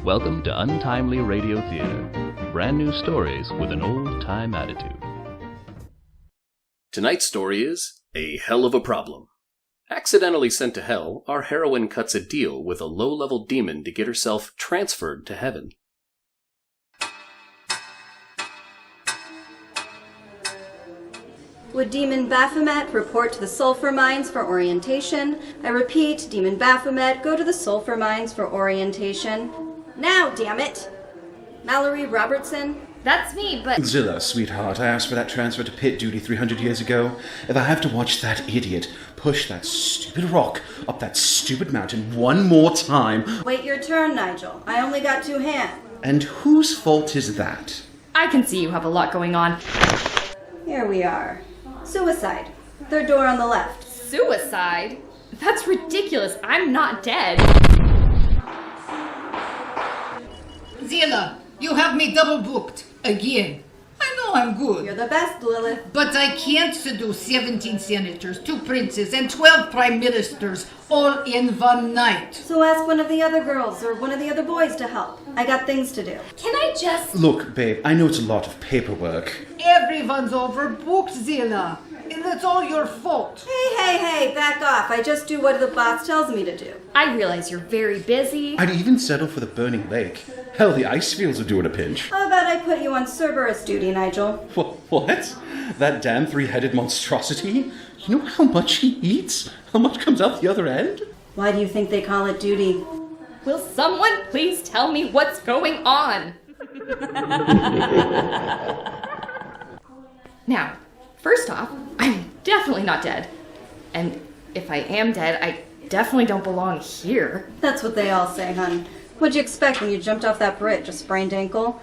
Welcome to Untimely Radio Theater. Brand new stories with an old-time attitude. Tonight's story is A Hell of a Problem. Accidentally sent to hell, our heroine cuts a deal with a low-level demon to get herself transferred to heaven. Would Demon Baphomet report to the sulfur mines for orientation? I repeat, Demon Baphomet, go to the sulfur mines for orientation. Now, damn it! Mallory Robertson? That's me, but... Zilla, sweetheart, I asked for that transfer to pit duty 300 years ago. If I have to watch that idiot push that stupid rock up that stupid mountain one more time... Wait your turn, Nigel. I only got 2 hands. And whose fault is that? I can see you have a lot going on. Here we are. Suicide. 3rd door on the left. Suicide? That's ridiculous. I'm not dead. Zilla, you have me double booked. Again. I know I'm good. You're the best, Lillith. But I can't seduce 17 senators, 2 princes, and 12 prime ministers all in one night. So ask one of the other girls or one of the other boys to help. I got things to do. Can I just... Look, babe, I know it's a lot of paperwork. Everyone's overbooked, Zilla. And that's all your fault. Hey, back off. I just do what the boss tells me to do. I realize you're very busy. I'd even settle for the burning lake. Hell, the ice fields would do in a pinch. How about I put you on Cerberus duty, Nigel? What? That damn 3-headed monstrosity? You know how much he eats? How much comes out the other end? Why do you think they call it duty? Will someone please tell me what's going on? Now, first off, I'm definitely not dead. And if I am dead, I definitely don't belong here. That's what they all say, hon. What'd you expect when you jumped off that bridge? A sprained ankle?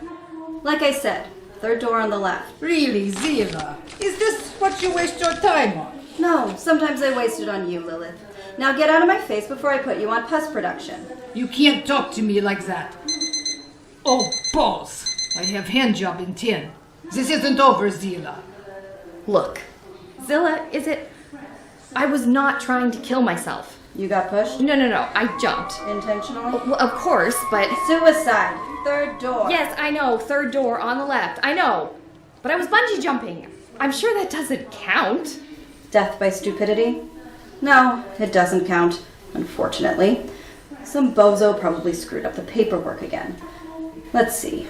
Like I said, 3rd door on the left. Really, Zilla? Is this what you waste your time on? No, sometimes I waste it on you, Lillith. Now get out of my face before I put you on pest production. You can't talk to me like that. Oh, balls. I have hand job in 10. This isn't over, Zilla. Look, Zilla, is it... I was not trying to kill myself. You got pushed? No, I jumped. Intentionally? Well, of course, but... Suicide. 3rd door. Yes, I know, 3rd door on the left, I know. But I was bungee jumping. I'm sure that doesn't count. Death by stupidity? No, it doesn't count, unfortunately. Some bozo probably screwed up the paperwork again. Let's see.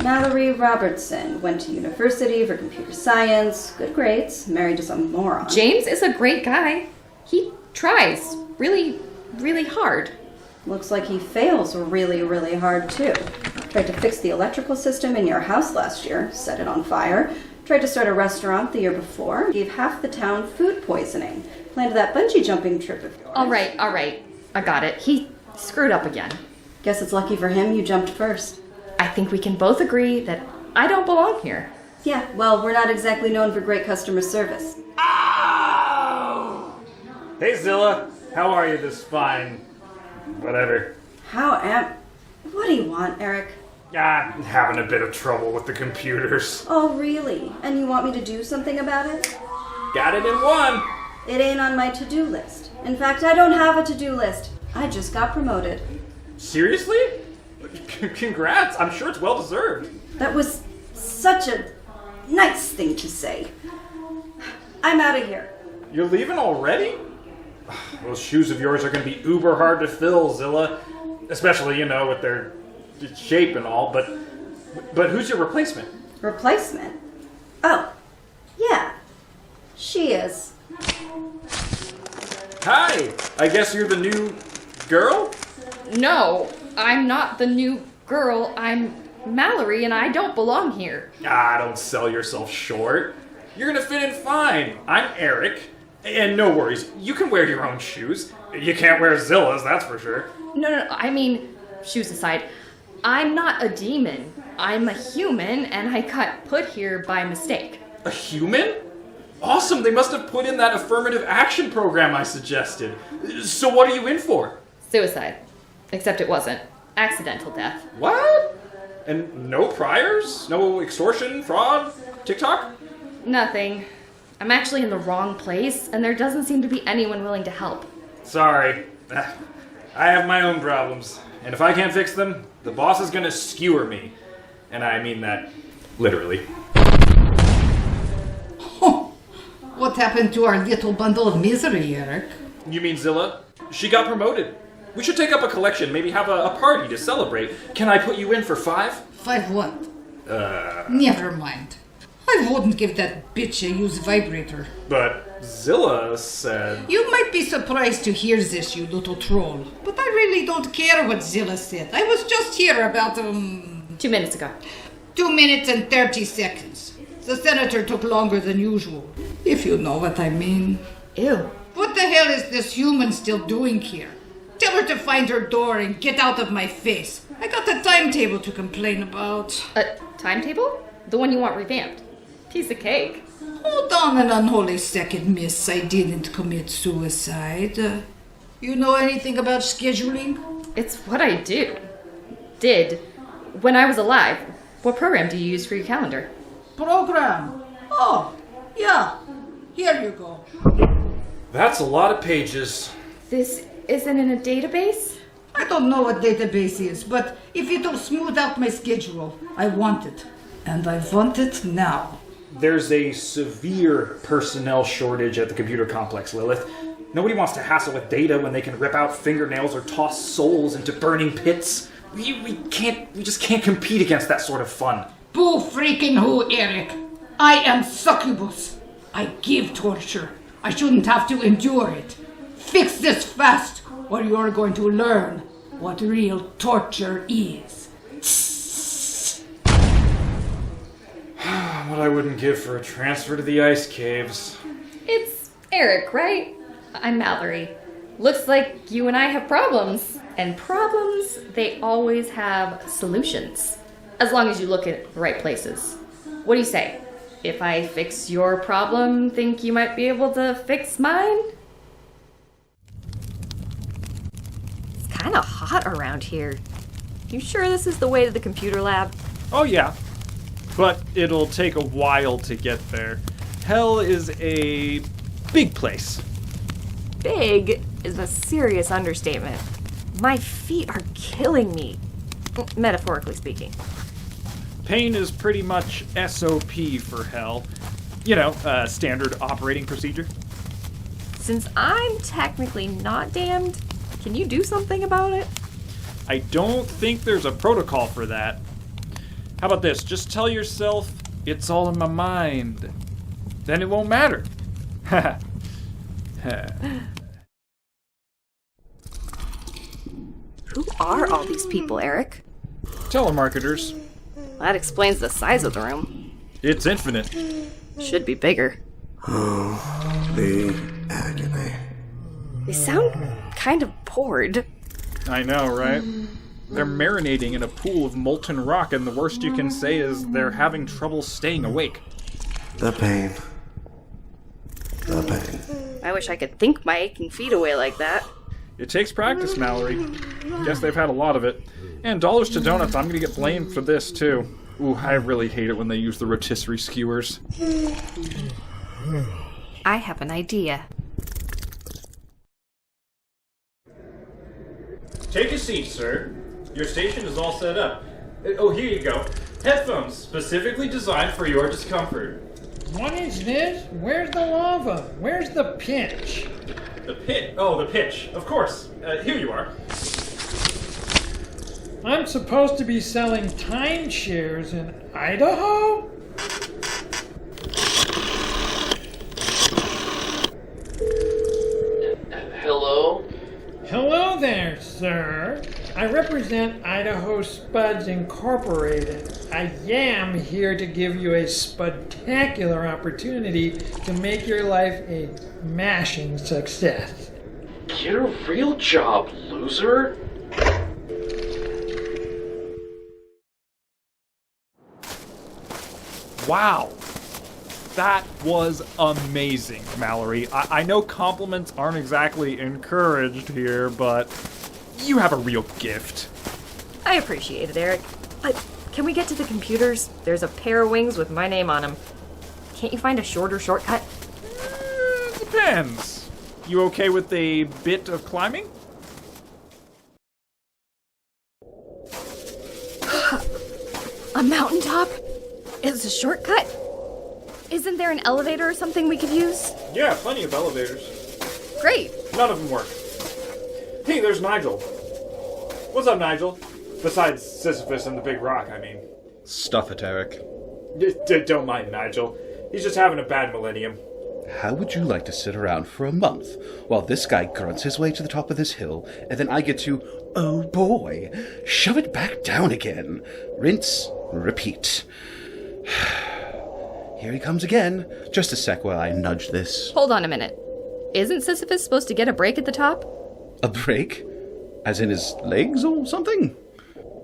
Mallory Robertson went to university for computer science, good grades, married to some moron. James is a great guy. He tries really, really hard. Looks like he fails really, really hard, too. Tried to fix the electrical system in your house last year, set it on fire. Tried to start a restaurant the year before, gave half the town food poisoning. Planned that bungee jumping trip of yours. All right. I got it. He screwed up again. Guess it's lucky for him you jumped first. I think we can both agree that I don't belong here. Yeah, well, we're not exactly known for great customer service. Ow! Hey, Zilla. How are you this fine... whatever. What do you want, Eric? I'm having a bit of trouble with the computers. Oh, really? And you want me to do something about it? Got it in 1. It ain't on my to-do list. In fact, I don't have a to-do list. I just got promoted. Seriously? Congrats. I'm sure it's well-deserved. That was such a nice thing to say. I'm out of here. You're leaving already? Those shoes of yours are going to be uber hard to fill, Zilla. Especially, with their shape and all. But who's your replacement? Replacement? Oh, yeah. She is. Hi! I guess you're the new girl? No, I'm not the new girl. I'm Mallory, and I don't belong here. Don't sell yourself short. You're gonna fit in fine. I'm Eric. And no worries, you can wear your own shoes. You can't wear Zilla's, that's for sure. No, I mean, shoes aside, I'm not a demon. I'm a human, and I got put here by mistake. A human? Awesome, they must have put in that affirmative action program I suggested. So what are you in for? Suicide. Except it wasn't. Accidental death. What? And no priors? No extortion, fraud, TikTok? Nothing. I'm actually in the wrong place, and there doesn't seem to be anyone willing to help. Sorry. I have my own problems. And if I can't fix them, the boss is gonna skewer me. And I mean that literally. What happened to our little bundle of misery, Eric? You mean Zilla? She got promoted. We should take up a collection, maybe have a party to celebrate. Can I put you in for 5? 5 what? Never mind. I wouldn't give that bitch a used vibrator. But Zilla said... You might be surprised to hear this, you little troll. But I really don't care what Zilla said. I was just here about, 2 minutes ago. 2 minutes and 30 seconds. The senator took longer than usual, if you know what I mean. Ew. What the hell is this human still doing here? Tell her to find her door and get out of my face. I got a timetable to complain about. A timetable? The one you want revamped. Piece of cake. Hold on an unholy second, miss. I didn't commit suicide. You know anything about scheduling? It's what I do. Did. When I was alive. What program do you use for your calendar? Program? Oh, yeah. Here you go. That's a lot of pages. This isn't in a database? I don't know what database is, but if it'll smooth out my schedule, I want it. And I want it now. There's a severe personnel shortage at the computer complex, Lillith. Nobody wants to hassle with data when they can rip out fingernails or toss souls into burning pits. We just can't compete against that sort of fun. Boo freaking who, Eric? I am succubus. I give torture. I shouldn't have to endure it. Fix this fast, or you're going to learn what real torture is. What I wouldn't give for a transfer to the ice caves. It's Eric, right? I'm Mallory. Looks like you and I have problems. And problems, they always have solutions. As long as you look at the right places. What do you say? If I fix your problem, think you might be able to fix mine? It's kind of hot around here. You sure this is the way to the computer lab? Oh yeah, but it'll take a while to get there. Hell is a big place. Big is a serious understatement. My feet are killing me, metaphorically speaking. Pain is pretty much SOP for hell. You know, standard operating procedure. Since I'm technically not damned, can you do something about it? I don't think there's a protocol for that. How about this? Just tell yourself, it's all in my mind. Then it won't matter. Who are all these people, Eric? Telemarketers. That explains the size of the room. It's infinite. Should be bigger. The agony. They sound kind of bored. I know, right? They're marinating in a pool of molten rock, and the worst you can say is they're having trouble staying awake. The pain. The pain. I wish I could think my aching feet away like that. It takes practice, Mallory. Guess they've had a lot of it. And dollars to donuts, I'm gonna get blamed for this, too. Ooh, I really hate it when they use the rotisserie skewers. I have an idea. Take a seat, sir. Your station is all set up. Oh, here you go. Headphones, specifically designed for your discomfort. What is this? Where's the lava? Where's the pitch? The pit? Oh, the pitch. Of course. Here you are. I'm supposed to be selling timeshares in Idaho? Hello? Hello there, sir. I represent Idaho Spuds Incorporated. I am here to give you a spectacular opportunity to make your life a mashing success. Get a real job, loser. Wow. That was amazing, Mallory. I know compliments aren't exactly encouraged here, but you have a real gift. I appreciate it, Eric. But can we get to the computers? There's a pair of wings with my name on them. Can't you find a shorter shortcut? Depends. You okay with a bit of climbing? A mountaintop? Is a shortcut? Isn't there an elevator or something we could use? Yeah, plenty of elevators. Great. None of them work. Hey, there's Nigel. What's up, Nigel? Besides Sisyphus and the big rock, I mean. Stuff it, Eric. Don't mind Nigel. He's just having a bad millennium. How would you like to sit around for a month while this guy grunts his way to the top of this hill, and then I get to, oh boy, shove it back down again? Rinse, repeat. Here he comes again. Just a sec while I nudge this. Hold on a minute. Isn't Sisyphus supposed to get a break at the top? A break? As in his legs or something?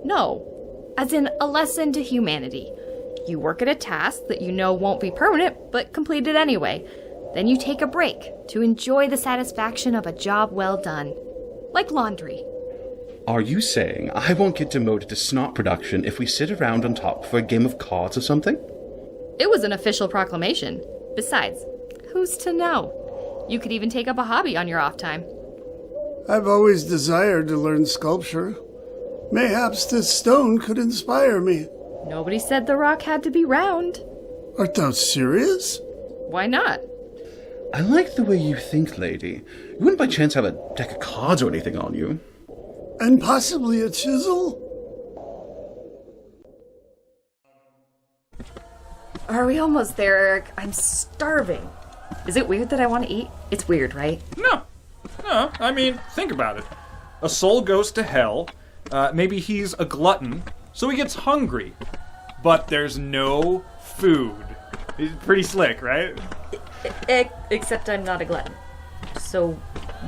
No. As in a lesson to humanity. You work at a task that you know won't be permanent, but complete it anyway. Then you take a break to enjoy the satisfaction of a job well done. Like laundry. Are you saying I won't get demoted to snot production if we sit around on top for a game of cards or something? It was an official proclamation. Besides, who's to know? You could even take up a hobby on your off time. I've always desired to learn sculpture. Mayhaps this stone could inspire me. Nobody said the rock had to be round. Art thou serious? Why not? I like the way you think, lady. You wouldn't by chance have a deck of cards or anything on you. And possibly a chisel? Are we almost there, Eric? I'm starving. Is it weird that I want to eat? It's weird, right? No, I mean, think about it. A soul goes to hell. Maybe he's a glutton, so he gets hungry. But there's no food. It's pretty slick, right? Except I'm not a glutton. So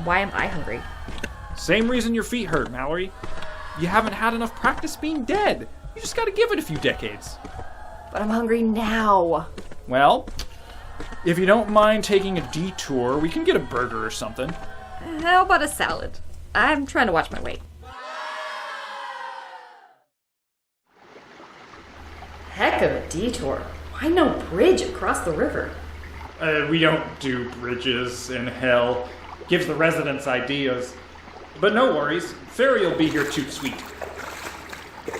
why am I hungry? Same reason your feet hurt, Mallory. You haven't had enough practice being dead. You just gotta give it a few decades. But I'm hungry now. Well, if you don't mind taking a detour, we can get a burger or something. How about a salad? I'm trying to watch my weight. Heck of a detour. Why no bridge across the river? We don't do bridges in hell. Gives the residents ideas. But no worries, Ferry will be here too sweet.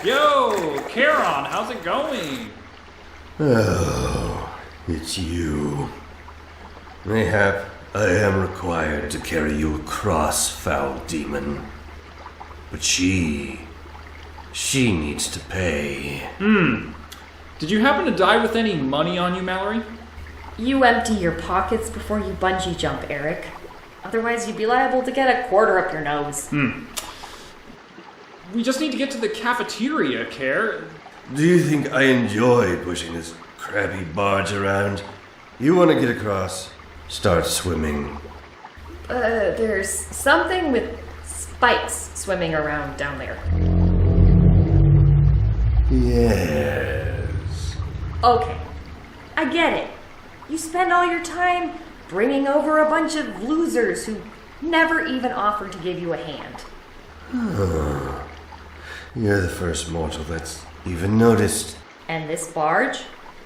Yo, Charon, how's it going? Oh, it's you. Mayhap I am required to carry you across, foul demon. But she needs to pay. Did you happen to die with any money on you, Mallory? You empty your pockets before you bungee jump, Eric. Otherwise, you'd be liable to get a quarter up your nose. We just need to get to the cafeteria, Care. Do you think I enjoy pushing this crappy barge around? You want to get across? Start swimming. There's something with spikes swimming around down there. Yes. Okay, I get it. You spend all your time bringing over a bunch of losers who never even offered to give you a hand. You're the first mortal that's even noticed. And this barge?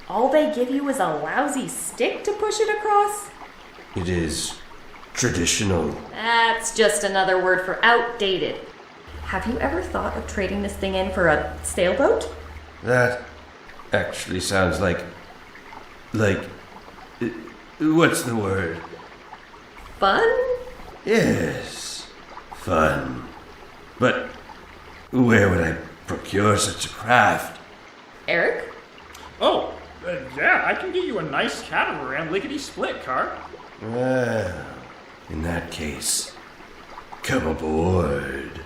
All they give you is a lousy stick to push it across? It is traditional. That's just another word for outdated. Have you ever thought of trading this thing in for a sailboat? That actually sounds like, what's the word? Fun? Yes, fun. But where would I procure such a craft? Eric? Oh, yeah, I can get you a nice catamaran lickety-split, car. Well, in that case, come aboard.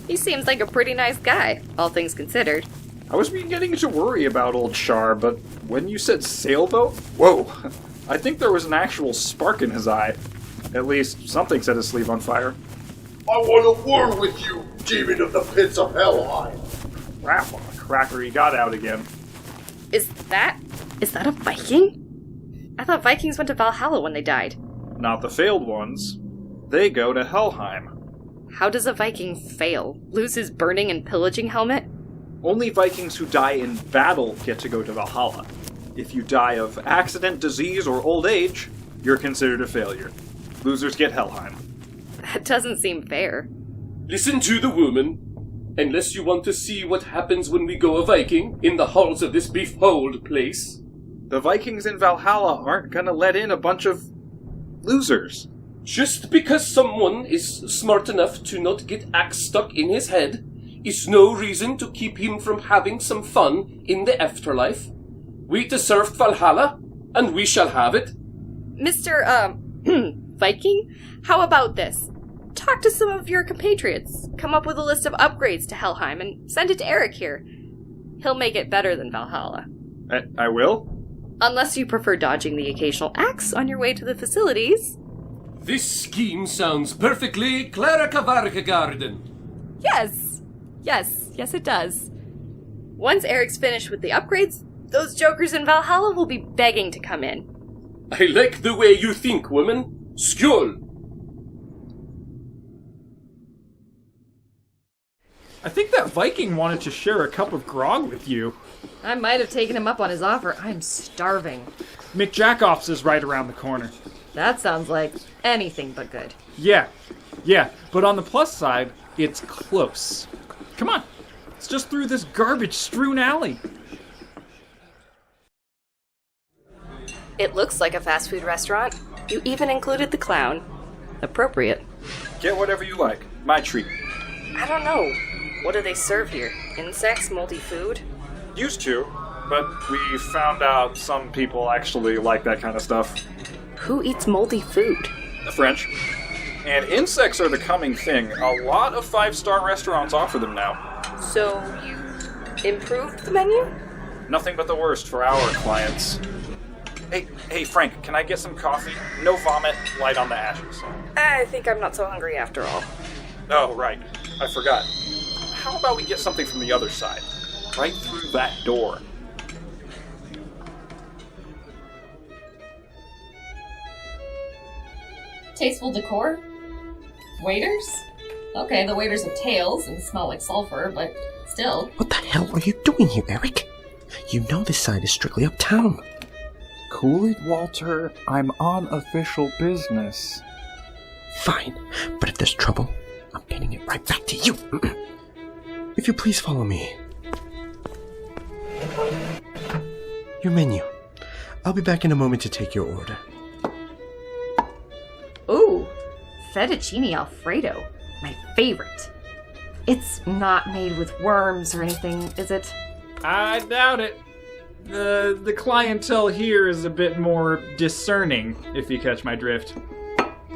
He seems like a pretty nice guy, all things considered. I was beginning to worry about old Char, but when you said sailboat, whoa, I think there was an actual spark in his eye. At least, something set his sleeve on fire. I want to war with you, demon of the pits of Hellheim. Crap on the cracker, he got out again. Is that a Viking? I thought Vikings went to Valhalla when they died. Not the failed ones. They go to Helheim. How does a Viking fail? Lose his burning and pillaging helmet? Only Vikings who die in battle get to go to Valhalla. If you die of accident, disease, or old age, you're considered a failure. Losers get Helheim. That doesn't seem fair. Listen to the woman. Unless you want to see what happens when we go a Viking in the halls of this befouled place. The Vikings in Valhalla aren't gonna let in a bunch of losers. Just because someone is smart enough to not get axe stuck in his head is no reason to keep him from having some fun in the afterlife. We deserve Valhalla, and we shall have it. Mr. Viking, how about this? Talk to some of your compatriots, come up with a list of upgrades to Helheim, and send it to Eric here. He'll make it better than Valhalla. I will? Unless you prefer dodging the occasional axe on your way to the facilities. This scheme sounds perfectly Clericavarkagarden. Yes, it does. Once Eric's finished with the upgrades, those jokers in Valhalla will be begging to come in. I like the way you think, woman. Skål! I think that Viking wanted to share a cup of grog with you. I might have taken him up on his offer. I'm starving. McJackoff's is right around the corner. That sounds like anything but good. Yeah, but on the plus side, it's close. Come on, it's just through this garbage-strewn alley. It looks like a fast food restaurant. You even included the clown. Appropriate. Get whatever you like. My treat. I don't know. What do they serve here? Insects, moldy food? Used to, but we found out some people actually like that kind of stuff. Who eats moldy food? The French. And insects are the coming thing. A lot of 5-star restaurants offer them now. So, you improved the menu? Nothing but the worst for our clients. Hey, Frank, can I get some coffee? No vomit, light on the ashes. I think I'm not so hungry after all. Oh, right. I forgot. How about we get something from the other side? Right through that door. Tasteful decor? Waiters? Okay, the waiters have tails and smell like sulfur, but still. What the hell are you doing here, Eric? You know this side is strictly uptown. Cool it, Walter. I'm on official business. Fine, but if there's trouble, I'm getting it right back to you. If you please follow me. Your menu. I'll be back in a moment to take your order. Ooh, fettuccine Alfredo. My favorite. It's not made with worms or anything, is it? I doubt it. The clientele here is a bit more discerning, if you catch my drift.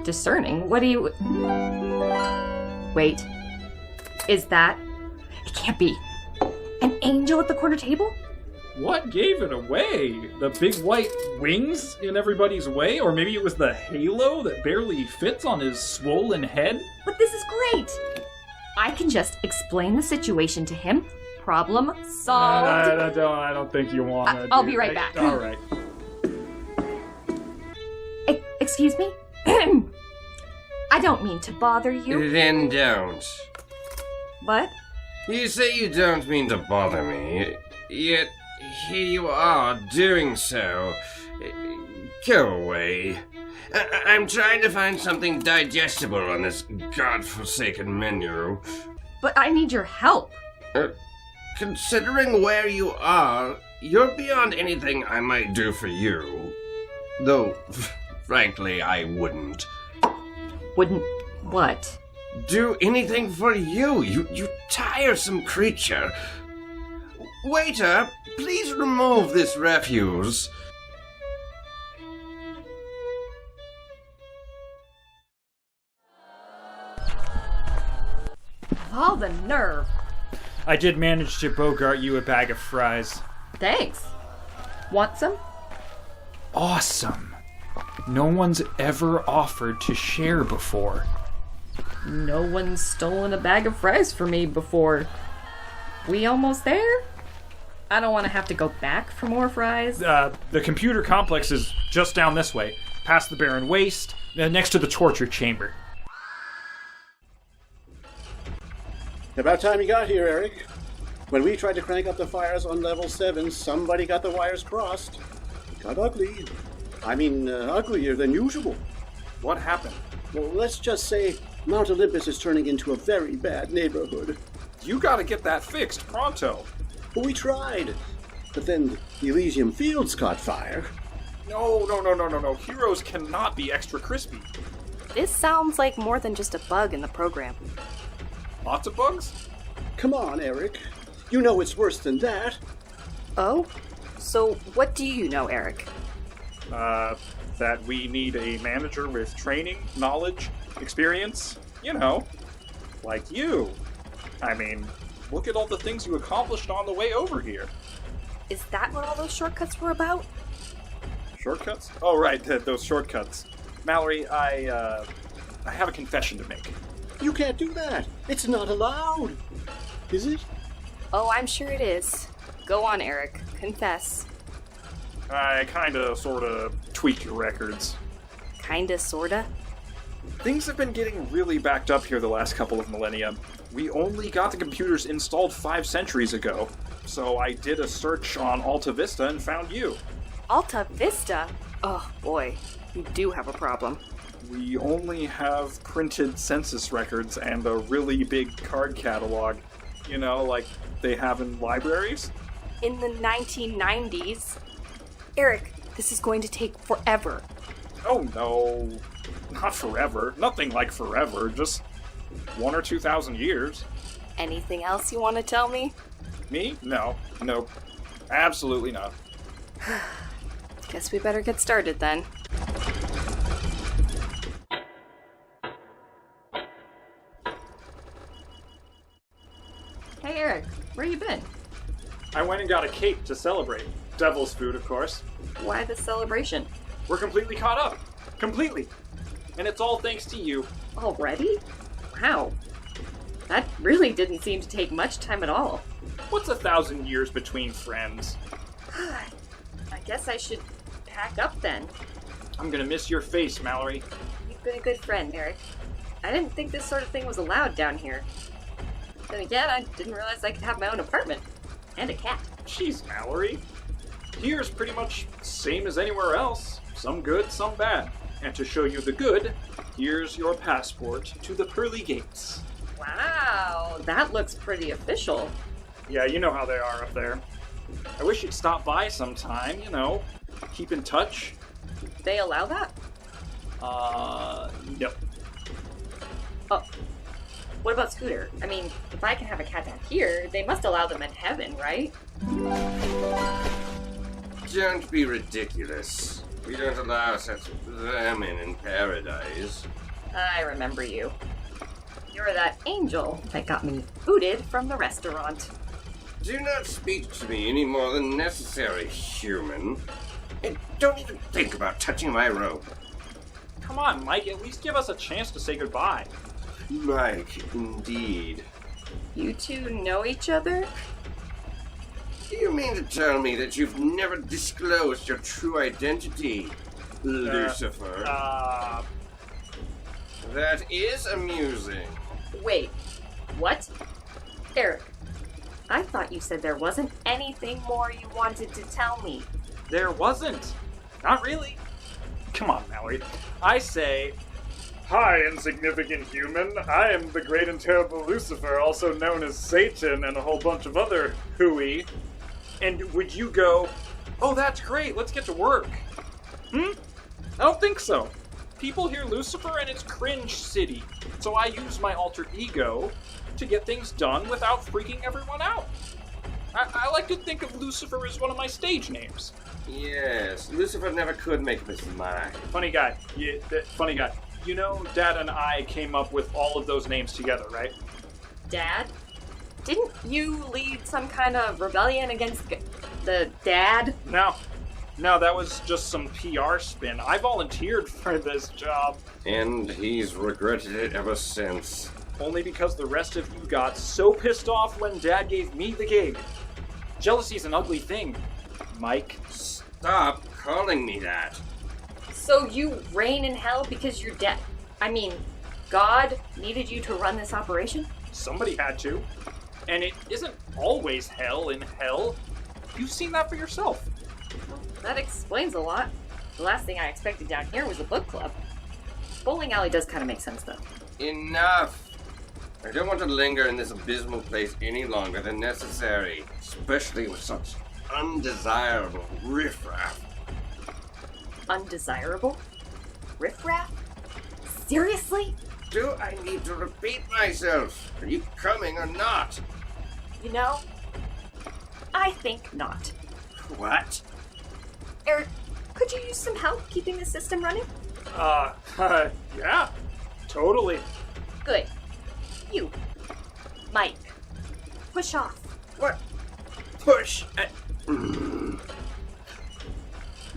Discerning? What do you... Wait. Is that... It can't be. An angel at the corner table? What gave it away? The big white wings in everybody's way? Or maybe it was the halo that barely fits on his swollen head? But this is great! I can just explain the situation to him. Problem solved. I don't think you want to. I'll be right back. All right. Excuse me? I don't mean to bother you. Then don't. What? You say you don't mean to bother me, yet here you are doing so. Go away. I'm trying to find something digestible on this godforsaken menu. But I need your help. Considering where you are, you're beyond anything I might do for you. Though, frankly, I wouldn't. Wouldn't what? Do anything for you, you tiresome creature. Waiter, please remove this refuse. All the nerve. I did manage to bogart you a bag of fries. Thanks. Want some? Awesome. No one's ever offered to share before. No one's stolen a bag of fries from me before. We almost there? I don't want to have to go back for more fries. The computer complex is just down this way, past the barren waste, next to the torture chamber. About time you got here, Eric. When we tried to crank up the fires on level 7, somebody got the wires crossed. It got ugly. I mean, uglier than usual. What happened? Well, let's just say Mount Olympus is turning into a very bad neighborhood. You gotta get that fixed pronto. Well, we tried. But then the Elysium Fields caught fire. No. Heroes cannot be extra crispy. This sounds like more than just a bug in the program. Lots of bugs? Come on, Eric. You know it's worse than that. Oh? So what do you know, Eric? That we need a manager with training, knowledge, experience. You know, like you. I mean, look at all the things you accomplished on the way over here. Is that what all those shortcuts were about? Shortcuts? Oh, right, those shortcuts. Mallory, I have a confession to make. You can't do that. It's not allowed. Is it? Oh, I'm sure it is. Go on, Eric. Confess. I kinda, sorta tweaked your records. Kinda, sorta? Things have been getting really backed up here the last couple of millennia. We only got the computers installed 5 centuries ago, so I did a search on Alta Vista and found you. Alta Vista? Oh boy, you do have a problem. We only have printed census records and a really big card catalog. You know, like they have in libraries? In the 1990s? Eric, this is going to take forever. Oh no, not forever. Nothing like forever, just 1,000 or 2,000 years. Anything else you want to tell me? Me? No. Nope. Absolutely not. Guess we better get started then. Hey Eric, where you been? I went and got a cake to celebrate. Devil's food, of course. Why the celebration? We're completely caught up. Completely. And it's all thanks to you. Already? Wow. That really didn't seem to take much time at all. What's 1,000 years between friends? I guess I should pack up then. I'm gonna miss your face, Mallory. You've been a good friend, Eric. I didn't think this sort of thing was allowed down here. Then again, I didn't realize I could have my own apartment. And a cat. Jeez, Mallory. Here's pretty much same as anywhere else. Some good, some bad. And to show you the good, here's your passport to the pearly gates. Wow, that looks pretty official. Yeah, you know how they are up there. I wish you'd stop by sometime, you know. Keep in touch. They allow that? Yep. Oh. What about Scooter? I mean, if I can have a cat down here, they must allow them in heaven, right? Don't be ridiculous. We don't allow such vermin in paradise. I remember you. You're that angel that got me booted from the restaurant. Do not speak to me any more than necessary, human. And don't even think about touching my robe. Come on, Mike, at least give us a chance to say goodbye. Mike, indeed. You two know each other? Do you mean to tell me that you've never disclosed your true identity, Lucifer? That is amusing. Wait, what? Eric, I thought you said there wasn't anything more you wanted to tell me. There wasn't. Not really. Come on, Mallory. I say, hi, insignificant human. I am the great and terrible Lucifer, also known as Satan and a whole bunch of other hooey. And would you go, oh, that's great, let's get to work? I don't think so. People hear Lucifer and it's cringe city, so I use my alter ego to get things done without freaking everyone out. I like to think of Lucifer as one of my stage names. Yes, Lucifer never could make up his mind. Funny guy. Yeah, funny guy. You know, Dad and I came up with all of those names together, right? Dad? Didn't you lead some kind of rebellion against the dad? No, that was just some PR spin. I volunteered for this job. And he's regretted it ever since. Only because the rest of you got so pissed off when Dad gave me the gig. Jealousy's an ugly thing, Mike. Stop calling me that. So you reign in hell because you're dead. I mean, God needed you to run this operation? Somebody had to. And it isn't always hell in hell. You've seen that for yourself. Well, that explains a lot. The last thing I expected down here was a book club. Bowling alley does kind of make sense, though. Enough. I don't want to linger in this abysmal place any longer than necessary, especially with such undesirable riffraff. Undesirable? Riffraff? Seriously? Do I need to repeat myself? Are you coming or not? You know, I think not. What? Eric, could you use some help keeping the system running? Yeah, totally. Good. You, Mike, push off. What? Push?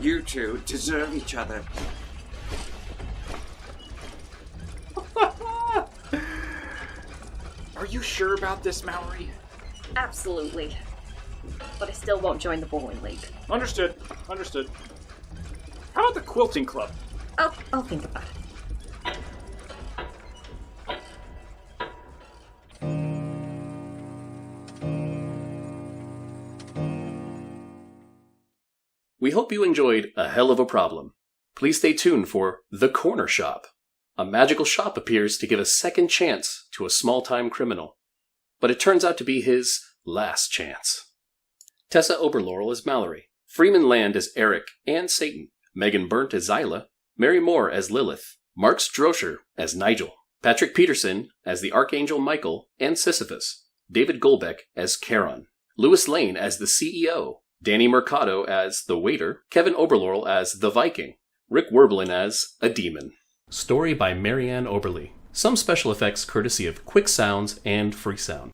You two deserve each other. Are you sure about this, Mallory? Absolutely. But I still won't join the bowling league. Understood. How about the quilting club? I'll think about it. We hope you enjoyed A Hell of a Problem. Please stay tuned for The Corner Shop. A magical shop appears to give a second chance to a small-time criminal, but it turns out to be his last chance. Tessa Oberlaurel as Mallory, Freeman Land as Eric and Satan, Megan Berndt as Zilla, Mary Moore as Lillith, Marx Durocher as Nigel, Patrick Peterson as the Archangel Michael and Sisyphus, David Golbeck as Charon, Lewis Lane as the CEO, Danny Mercado as the waiter, Kevin Oberlaurel as the Viking, Rick Werblin as a demon. Story by Marianne Oberle. Some special effects courtesy of Quicksounds and Freesounds.